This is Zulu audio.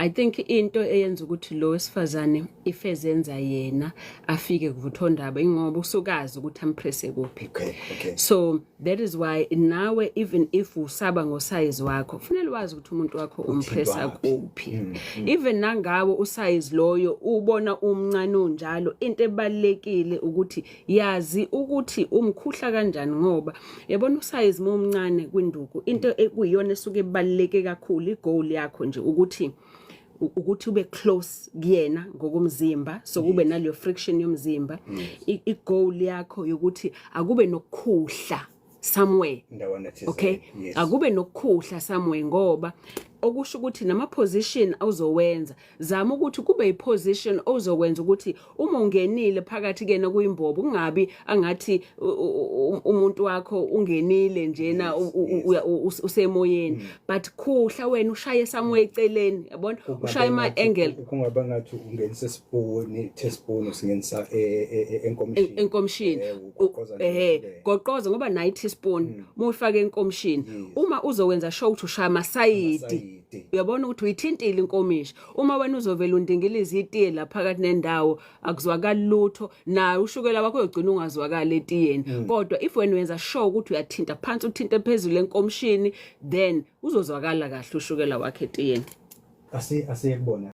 I think into eyenza ukuthi lo wesifazane ifezenza yena afike kuvuthondaba ingoba usukazi ukuthi ampresse kuphi. Okay. So that is why nawe even if usaba ngosize wakho kufanele wazi ukuthi umuntu wakho umpressa kuphi. Even nangawo usize loyo ubona umncane unjalo into ebalekile ukuthi yazi ukuthi umkhuhla kanjani ngoba yabona usize momncane kwinduku into ekuyiyona esuke ebaleke kakhulu igoal yakho nje ukuthi ube close kuyena ngokomzimba so kube naleyo friction yomzimba igoal yakho yokuthi akube nokukhuhla somewhere okay akube nokukhuhla somewhere ngoba okusho ukuthi nama position awuzowenza zama ukuthi kube iposition ozowenza ukuthi uma ungenile phakathi kena kuyimbobo kungabi angathi umuntu wakho ungenile njena usemoyeni but khuhla wena ushaye somewhere eceleni yabona ushaye ama angle kungaba ngathi ungenisa spoon teaspoon usingenisa enkomshini goqoza ngoba nayi teaspoon mufake enkomshini uma uzowenza show ukuthi ushaya amasayidi uyabona ukuthi uyithintile inkomishi uma wena uzovela undingiliza itiye la phakathi nendawo akuzwakala lutho na ushukela wakho uyogcina ungazwakala etiyeni kodwa if wena wenza show ukuthi uyathinta phansi uthinte phezulu enkomishini then uzozwakala kahle ushukela wakhe etiyeni asiyekubona